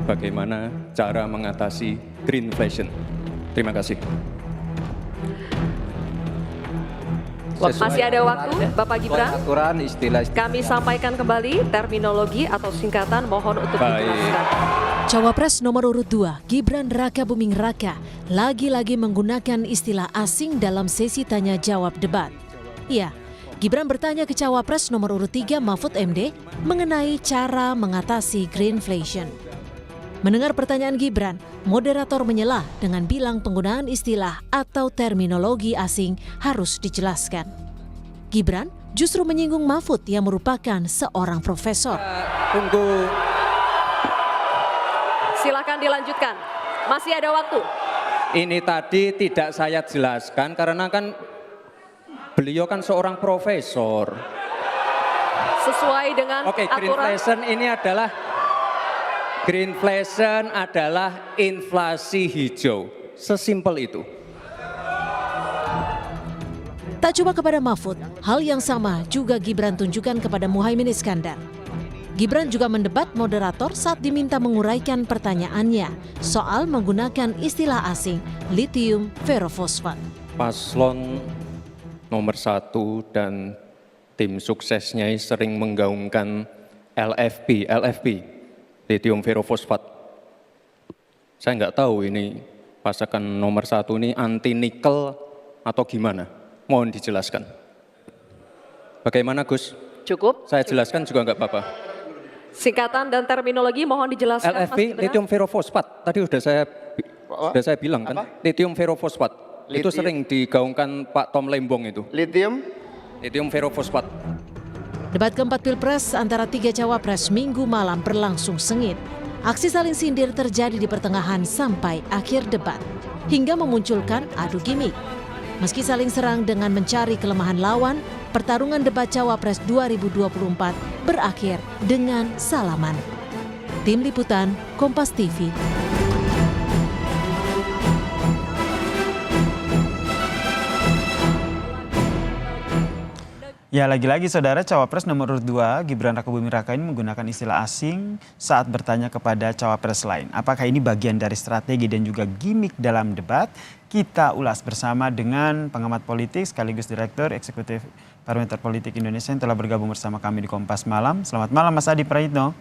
bagaimana cara mengatasi greenflation. Terima kasih. Masih ada waktu, Bapak Gibran. Aturan istilah. Kami sampaikan kembali terminologi atau singkatan, mohon untuk dijelaskan. Cawapres nomor urut 2, Gibran Rakabuming Raka, lagi-lagi menggunakan istilah asing dalam sesi tanya jawab debat. Ya, Gibran bertanya ke Cawapres nomor urut 3 Mahfud MD mengenai cara mengatasi greenflation. Mendengar pertanyaan Gibran, moderator menyelah dengan bilang penggunaan istilah atau terminologi asing harus dijelaskan. Gibran justru menyinggung Mahfud yang merupakan seorang profesor. Tunggu. Silakan dilanjutkan. Masih ada waktu. Ini tadi tidak saya jelaskan karena kan beliau kan seorang profesor. Sesuai dengan Oke, aturan. Greenflation adalah inflasi hijau. Sesimpel itu. Tak cuma kepada Mahfud, hal yang sama juga Gibran tunjukkan kepada Muhaimin Iskandar. Gibran juga mendebat moderator saat diminta menguraikan pertanyaannya soal menggunakan istilah asing lithium ferrofosfat. Paslon nomor 1 dan tim suksesnya sering menggaungkan LFP, lithium ferrofosfat. Saya nggak tahu ini pasangan nomor 1 ini anti nikel atau gimana. Mohon dijelaskan. Bagaimana Gus? Cukup. Saya jelaskan juga nggak apa-apa. Singkatan dan terminologi mohon dijelaskan. LFP, lithium ferrofosfat. Tadi sudah saya bilang kan, lithium ferrofosfat. Itu sering digaungkan Pak Tom Lembong itu. Lithium Ferrofosfat. Debat keempat Pilpres antara 3 cawapres Minggu malam berlangsung sengit. Aksi saling sindir terjadi di pertengahan sampai akhir debat, hingga memunculkan adu gimmick. Meski saling serang dengan mencari kelemahan lawan, pertarungan debat Cawapres 2024 berakhir dengan salaman. Tim Liputan, Kompas TV. Ya, lagi-lagi saudara, Cawapres nomor urut 2 Gibran Rakabuming Raka ini menggunakan istilah asing saat bertanya kepada Cawapres lain. Apakah ini bagian dari strategi dan juga gimmick dalam debat? Kita ulas bersama dengan pengamat politik sekaligus Direktur Eksekutif Parameter Politik Indonesia yang telah bergabung bersama kami di Kompas Malam. Selamat malam Mas Adi Praitno.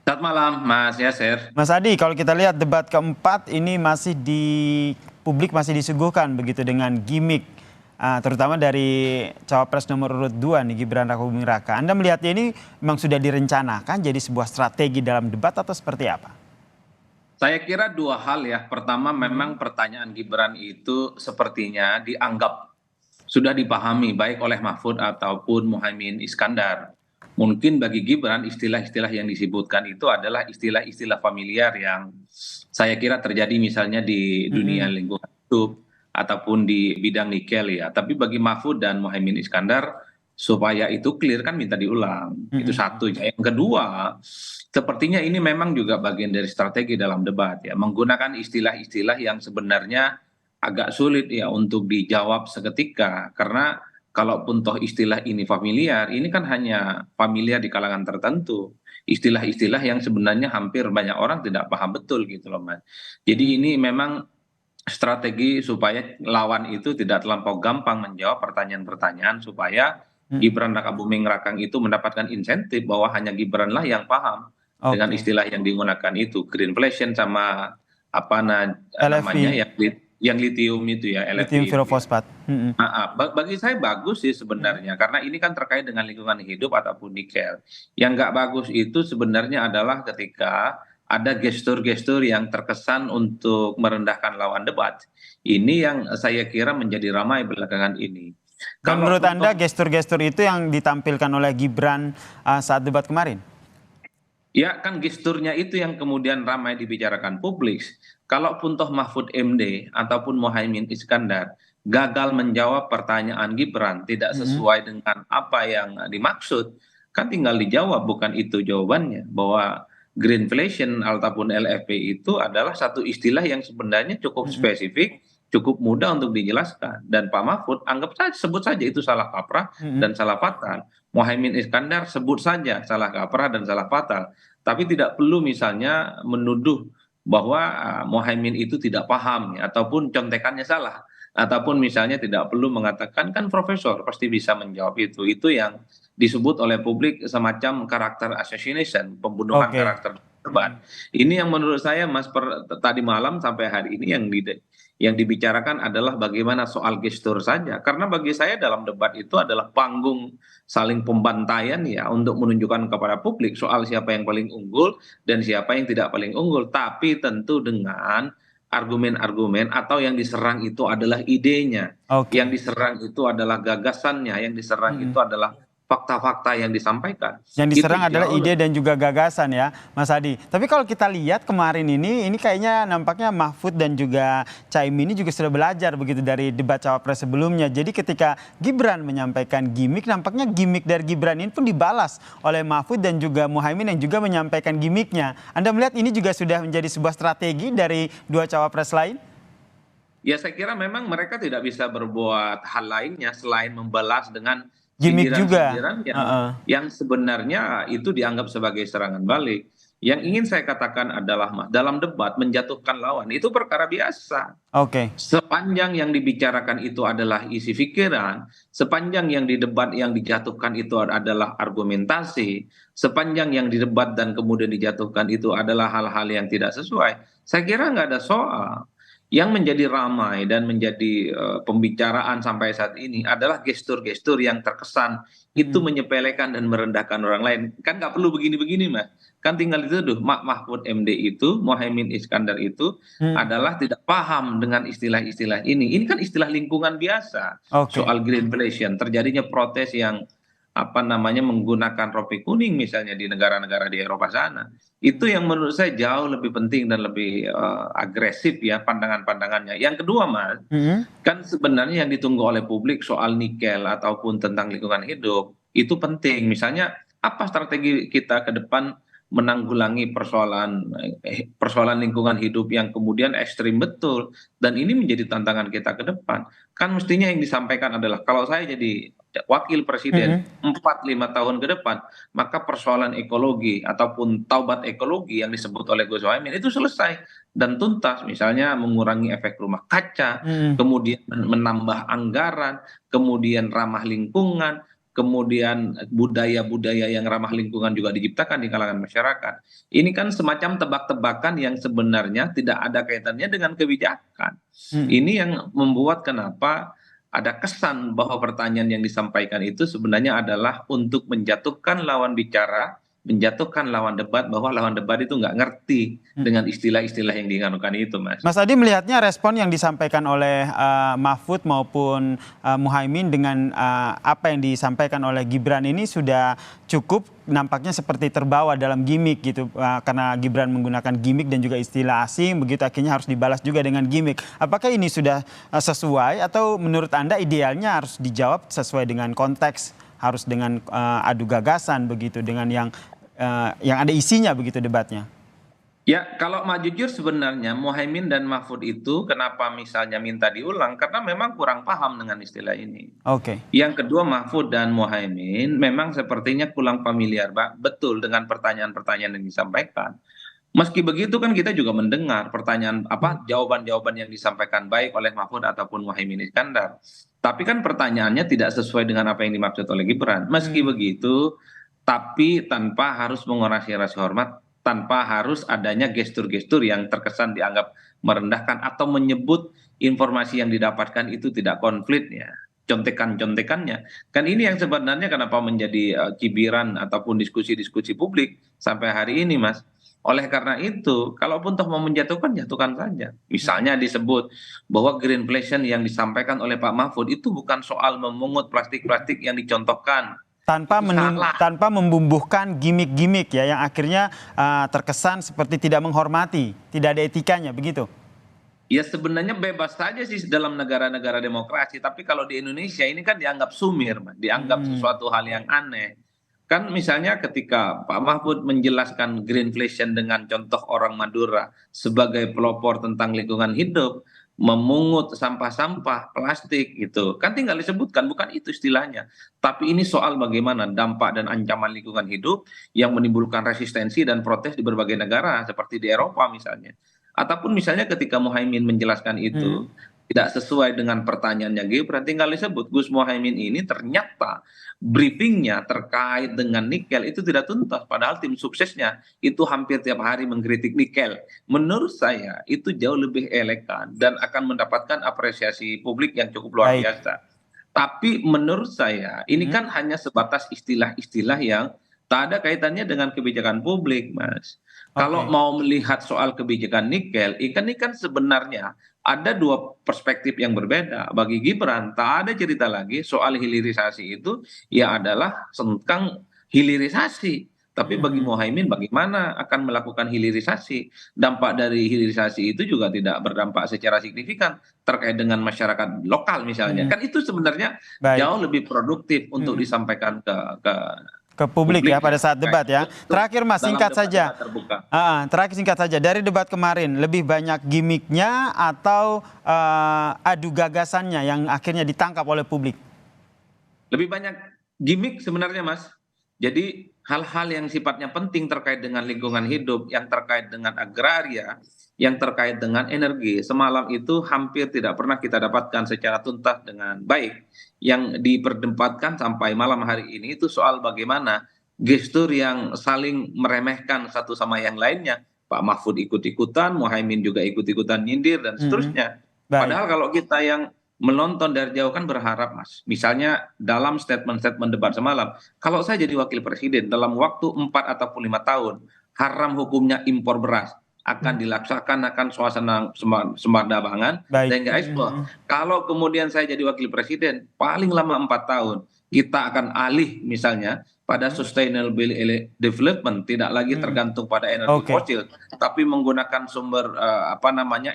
Selamat malam Mas Yasir. Mas Adi, kalau kita lihat debat keempat ini masih publik masih disuguhkan begitu dengan gimmick. Terutama dari Cawapres nomor urut 2 nih Gibran Rakabuming Raka. Anda melihatnya ini memang sudah direncanakan jadi sebuah strategi dalam debat atau seperti apa? Saya kira dua hal ya. Pertama memang pertanyaan Gibran itu sepertinya dianggap sudah dipahami baik oleh Mahfud ataupun Muhaimin Iskandar. Mungkin bagi Gibran istilah-istilah yang disebutkan itu adalah istilah-istilah familiar yang saya kira terjadi misalnya di dunia lingkungan hidup ataupun di bidang nikel ya. Tapi bagi Mahfud dan Muhaimin Iskandar supaya itu clear kan minta diulang. Itu satu. Yang kedua, sepertinya ini memang juga bagian dari strategi dalam debat ya. Menggunakan istilah-istilah yang sebenarnya agak sulit ya untuk dijawab seketika. Karena kalaupun toh istilah ini familiar, ini kan hanya familiar di kalangan tertentu. Istilah-istilah yang sebenarnya hampir banyak orang tidak paham betul gitu loh Mas. Jadi ini memang strategi supaya lawan itu tidak terlampau gampang menjawab pertanyaan-pertanyaan supaya Gibran Rakabuming Raka itu mendapatkan insentif bahwa hanya Gibran lah yang paham dengan istilah yang digunakan itu greenflation sama apa namanya yang lithium itu ya lithium ferrofosfat. Bagi saya bagus sih sebenarnya karena ini kan terkait dengan lingkungan hidup ataupun nikel. Yang nggak bagus itu sebenarnya adalah ketika ada gestur-gestur yang terkesan untuk merendahkan lawan debat. Ini yang saya kira menjadi ramai belakangan ini. Dan menurut Anda gestur-gestur itu yang ditampilkan oleh Gibran saat debat kemarin? Ya kan gesturnya itu yang kemudian ramai dibicarakan publik. Kalaupun toh Mahfud MD ataupun Muhaimin Iskandar gagal menjawab pertanyaan Gibran tidak sesuai dengan apa yang dimaksud, kan tinggal dijawab bukan itu jawabannya bahwa greenflation ataupun LFP itu adalah satu istilah yang sebenarnya cukup spesifik, cukup mudah untuk dijelaskan. Dan Pak Mahfud anggap saja sebut saja itu salah kaprah dan salah fatal. Muhaimin Iskandar sebut saja salah kaprah dan salah fatal, tapi tidak perlu misalnya menuduh bahwa Muhaimin itu tidak paham ya, ataupun contekannya salah, ataupun misalnya tidak perlu mengatakan kan profesor pasti bisa menjawab itu yang disebut oleh publik semacam karakter assassination, pembunuhan Oke. karakter debat. Ini yang menurut saya Mas tadi malam sampai hari ini yang dibicarakan adalah bagaimana soal gestur saja. Karena bagi saya dalam debat itu adalah panggung saling pembantaian ya untuk menunjukkan kepada publik soal siapa yang paling unggul dan siapa yang tidak paling unggul. Tapi tentu dengan argumen-argumen atau yang diserang itu adalah idenya, Oke. yang diserang itu adalah gagasannya, yang diserang itu adalah fakta-fakta yang disampaikan. Yang diserang Itu adalah jauh ide dan juga gagasan ya, Mas Adi. Tapi kalau kita lihat kemarin ini kayaknya nampaknya Mahfud dan juga Caimin ini juga sudah belajar begitu dari debat cawapres sebelumnya. Jadi ketika Gibran menyampaikan gimmick, nampaknya gimmick dari Gibran ini pun dibalas oleh Mahfud dan juga Muhaimin yang juga menyampaikan gimmicknya. Anda melihat ini juga sudah menjadi sebuah strategi dari dua cawapres lain? Ya saya kira memang mereka tidak bisa berbuat hal lainnya selain membalas dengan Gimmick juga. sindiran-sindiran Heeh. yang sebenarnya itu dianggap sebagai serangan balik. Yang ingin saya katakan adalah Mas, dalam debat menjatuhkan lawan itu perkara biasa. Oke. Sepanjang yang dibicarakan itu adalah isi pikiran, sepanjang yang di debat yang dijatuhkan itu adalah argumentasi, sepanjang yang di debat dan kemudian dijatuhkan itu adalah hal-hal yang tidak sesuai, saya kira nggak ada soal. Yang menjadi ramai dan menjadi pembicaraan sampai saat ini adalah gestur-gestur yang terkesan itu menyepelekan dan merendahkan orang lain. Kan nggak perlu begini-begini, Mas. Kan tinggal dituduh Mahfud MD itu, Muhaimin Iskandar itu adalah tidak paham dengan istilah-istilah ini. Ini kan istilah lingkungan biasa. Oke. Soal greenflation, terjadinya protes yang menggunakan rompi kuning misalnya di negara-negara di Eropa sana. Itu yang menurut saya jauh lebih penting dan lebih agresif ya pandangan-pandangannya. Yang kedua Mas, kan sebenarnya yang ditunggu oleh publik soal nikel ataupun tentang lingkungan hidup itu penting. Misalnya apa strategi kita ke depan menanggulangi persoalan lingkungan hidup yang kemudian ekstrim betul, dan ini menjadi tantangan kita ke depan. Kan mestinya yang disampaikan adalah kalau saya jadi wakil presiden 4-5 tahun ke depan, maka persoalan ekologi ataupun taubat ekologi yang disebut oleh Gus Muhaimin itu selesai dan tuntas. Misalnya mengurangi efek rumah kaca, kemudian menambah anggaran, kemudian ramah lingkungan, kemudian budaya-budaya yang ramah lingkungan juga diciptakan di kalangan masyarakat. Ini kan semacam tebak-tebakan yang sebenarnya tidak ada kaitannya dengan kebijakan. Ini yang membuat kenapa ada kesan bahwa pertanyaan yang disampaikan itu sebenarnya adalah untuk menjatuhkan lawan bicara, menjatuhkan lawan debat, bahwa lawan debat itu nggak ngerti dengan istilah-istilah yang diinginkan itu, Mas. Mas Adi melihatnya respon yang disampaikan oleh Mahfud maupun Muhaimin dengan apa yang disampaikan oleh Gibran ini sudah cukup, nampaknya seperti terbawa dalam gimmick gitu, karena Gibran menggunakan gimmick dan juga istilah asing, begitu akhirnya harus dibalas juga dengan gimmick. Apakah ini sudah sesuai atau menurut Anda idealnya harus dijawab sesuai dengan konteks, harus dengan adu gagasan begitu, dengan yang ada isinya begitu debatnya? Ya, kalau mau jujur sebenarnya Muhaimin dan Mahfud itu kenapa misalnya minta diulang, karena memang kurang paham dengan istilah ini. Oke. Yang kedua Mahfud dan Muhaimin memang sepertinya kurang familiar betul dengan pertanyaan-pertanyaan yang disampaikan. Meski begitu kan kita juga mendengar pertanyaan jawaban-jawaban yang disampaikan baik oleh Mahfud ataupun Muhaimin Iskandar. Tapi kan pertanyaannya tidak sesuai dengan apa yang dimaksud oleh Gibran. Meski begitu, tapi tanpa harus mengurangi rasa hormat, tanpa harus adanya gestur-gestur yang terkesan dianggap merendahkan atau menyebut informasi yang didapatkan itu tidak konflik ya. Contekan-contekannya. Kan ini yang sebenarnya kenapa menjadi cibiran ataupun diskusi-diskusi publik sampai hari ini, Mas. Oleh karena itu, kalaupun toh mau menjatuhkan, jatuhkan saja. Misalnya disebut bahwa greenflation yang disampaikan oleh Pak Mahfud itu bukan soal memungut plastik-plastik yang dicontohkan. Tanpa membumbuhkan gimmick-gimmick ya, yang akhirnya terkesan seperti tidak menghormati, tidak ada etikanya, begitu? Ya sebenarnya bebas saja sih dalam negara-negara demokrasi, tapi kalau di Indonesia ini kan dianggap sumir, dianggap sesuatu hal yang aneh. Kan misalnya ketika Pak Mahfud menjelaskan greenflation dengan contoh orang Madura sebagai pelopor tentang lingkungan hidup, memungut sampah-sampah plastik gitu. Kan tinggal disebutkan, bukan itu istilahnya. Tapi ini soal bagaimana dampak dan ancaman lingkungan hidup yang menimbulkan resistensi dan protes di berbagai negara seperti di Eropa misalnya. Ataupun misalnya ketika Muhaimin menjelaskan itu tidak sesuai dengan pertanyaannya Gibran, tinggal disebut Gus Muhaimin ini ternyata briefingnya terkait dengan nikel itu tidak tuntas, padahal tim suksesnya itu hampir tiap hari mengkritik nikel. Menurut saya itu jauh lebih elegan dan akan mendapatkan apresiasi publik yang cukup luar Baik. biasa. Tapi menurut saya ini kan hanya sebatas istilah-istilah yang tak ada kaitannya dengan kebijakan publik, Mas. Kalau Oke. mau melihat soal kebijakan nikel, ini kan sebenarnya ada dua perspektif yang berbeda. Bagi Gibran, tak ada cerita lagi soal hilirisasi itu ya adalah tentang hilirisasi. Tapi bagi Muhaimin bagaimana akan melakukan hilirisasi? Dampak dari hilirisasi itu juga tidak berdampak secara signifikan terkait dengan masyarakat lokal misalnya. Kan itu sebenarnya Baik. jauh lebih produktif untuk disampaikan Ke publik ya pada saat debat ya. Terakhir Mas, dalam singkat debat saja. terbuka. Terakhir singkat saja, dari debat kemarin lebih banyak gimmicknya atau adu gagasannya yang akhirnya ditangkap oleh publik? Lebih banyak gimmick sebenarnya, Mas. Jadi hal-hal yang sifatnya penting terkait dengan lingkungan hidup, yang terkait dengan agraria, yang terkait dengan energi, semalam itu hampir tidak pernah kita dapatkan secara tuntas dengan baik. Yang diperdebatkan sampai malam hari ini itu soal bagaimana gestur yang saling meremehkan satu sama yang lainnya. Pak Mahfud ikut-ikutan, Muhaimin juga ikut-ikutan nyindir dan seterusnya. Baik. Padahal kalau kita yang menonton dari jauh kan berharap, Mas. Misalnya dalam statement-statement debat semalam, kalau saya jadi wakil presiden dalam waktu 4 ataupun 5 tahun, haram hukumnya impor beras akan dilaksanakan suasana semadabangan Baik. dan nggak ekspor. Kalau kemudian saya jadi wakil presiden, paling lama 4 tahun, kita akan alih misalnya pada sustainable development, tidak lagi tergantung pada energi Oke. fosil, tapi menggunakan sumber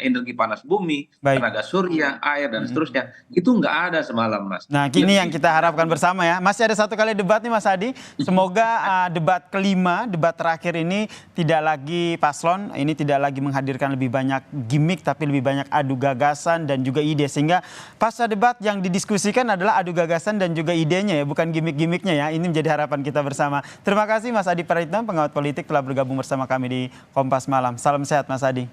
energi panas bumi, Baik. tenaga surya, air dan seterusnya. Itu nggak ada semalam, Mas. Nah, ini yang kita harapkan bersama ya. Masih ada satu kali debat nih Mas Adi. Semoga debat kelima, debat terakhir ini tidak lagi paslon, ini tidak lagi menghadirkan lebih banyak gimmick, tapi lebih banyak adu gagasan dan juga ide. Sehingga pasca debat yang didiskusikan adalah adu gagasan dan juga idenya ya, bukan gimmick-gimmicknya ya. Ini menjadi harapan kita bersama. Terima kasih Mas Adi Praitno, pengamat politik telah bergabung bersama kami di Kompas Malam. Salam sehat Mas Adi.